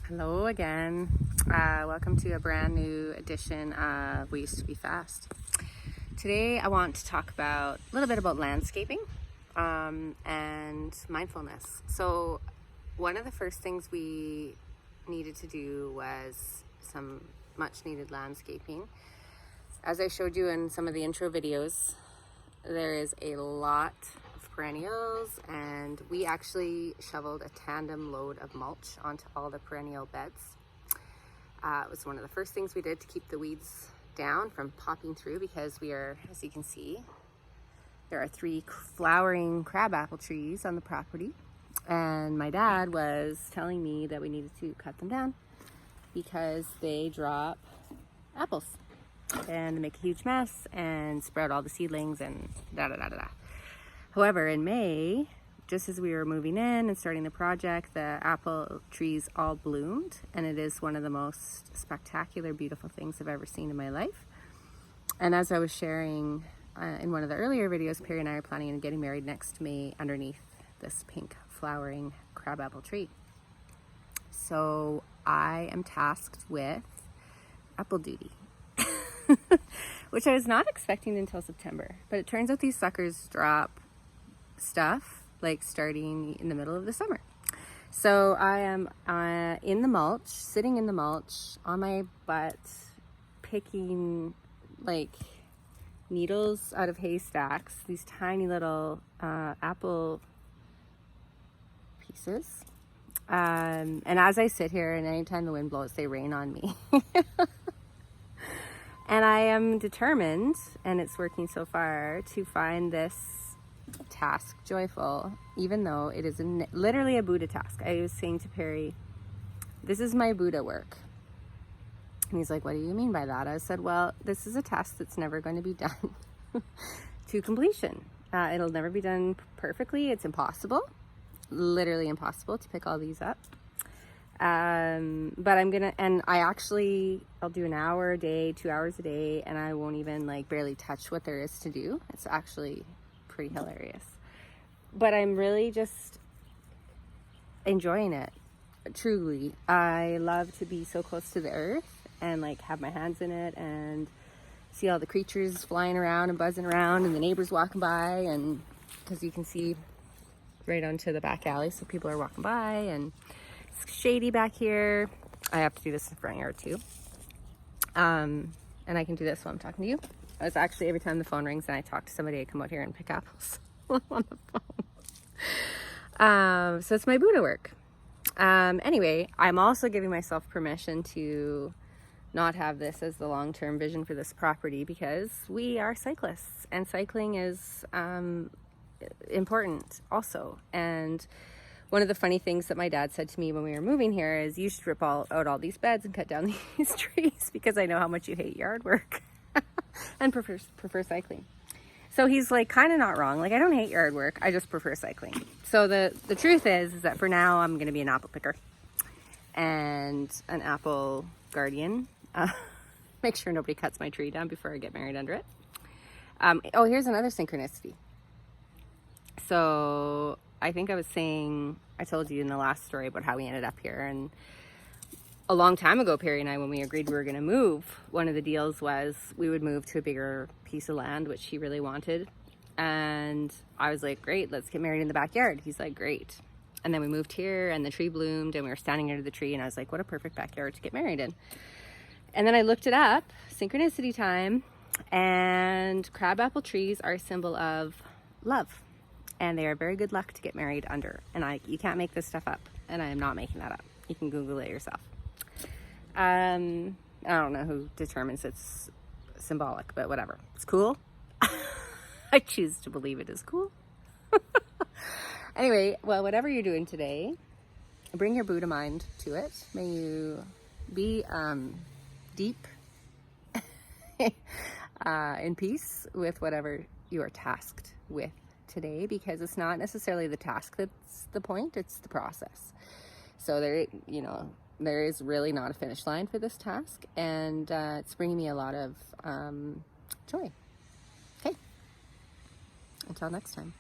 Hello again. Welcome to a brand new edition of We Used to Be Fast. Today I want to talk about a little bit about landscaping and mindfulness. So one of the first things we needed to do was some much needed landscaping. As I showed you in some of the intro videos, there is a lot of perennials, and we actually shoveled a tandem load of mulch onto all the perennial beds. It was one of the first things we did to keep the weeds down from popping through, because we are, as you can see, there are 3 flowering crabapple trees on the property, and my dad was telling me that we needed to cut them down because they drop apples and they make a huge mess and sprout all the seedlings and da-da-da-da-da. However, in May, just as we were moving in and starting the project, the apple trees all bloomed, and it is one of the most spectacular, beautiful things I've ever seen in my life. And as I was sharing in one of the earlier videos, Perry and I are planning on getting married next May underneath this pink flowering crabapple tree. So I am tasked with apple duty. Which I was not expecting until September, but it turns out these suckers drop stuff like starting in the middle of the summer. So I am in the mulch, sitting in the mulch on my butt, picking like needles out of haystacks, these tiny little apple pieces. And as I sit here, and anytime the wind blows, they rain on me. And I am determined, and it's working so far, to find this task joyful, even though it is literally a Buddha task. I was saying to Perry, this is my Buddha work. And he's like, what do you mean by that? I said, well, this is a task that's never going to be done to completion. It'll never be done perfectly. It's impossible, literally impossible to pick all these up. But I'm gonna, and I'll do an hour a day, 2 hours a day, and I won't even barely touch what there is to do. It's actually pretty hilarious, but I'm really just enjoying it. Truly, I love to be so close to the earth and have my hands in it and see all the creatures flying around and buzzing around and the neighbors walking by, and because you can see right onto the back alley, so people are walking by, and it's shady back here. I have to do this in the front yard too. And I can do this while I'm talking to you. It's actually every time the phone rings and I talk to somebody, I come out here and pick apples on the phone. So it's my Buddha work. Anyway, I'm also giving myself permission to not have this as the long-term vision for this property, because we are cyclists and cycling is important also. And one of the funny things that my dad said to me when we were moving here is, you should rip out all these beds and cut down these trees, because I know how much you hate yard work and prefer cycling. So he's kind of not wrong. I don't hate yard work, I just prefer cycling. So the truth is that for now I'm going to be an apple picker and an apple guardian. Make sure nobody cuts my tree down before I get married under it. Oh, here's another synchronicity. So I think I told you in the last story about how we ended up here. And a long time ago, Perry and I, when we agreed we were going to move, one of the deals was we would move to a bigger piece of land, which he really wanted. And I was like, great, let's get married in the backyard. He's like, great. And then we moved here and the tree bloomed and we were standing under the tree, and I was like, what a perfect backyard to get married in. And then I looked it up, synchronicity time, and crabapple trees are a symbol of love. And they are very good luck to get married under. And you can't make this stuff up. And I am not making that up. You can Google it yourself. I don't know who determines it's symbolic, but whatever. It's cool. I choose to believe it is cool. Anyway, well, whatever you're doing today, bring your Buddha mind to it. May you be deep in peace with whatever you are tasked with today, because it's not necessarily the task that's the point, it's the process. So there is really not a finish line for this task, and it's bringing me a lot of joy. Okay, until next time.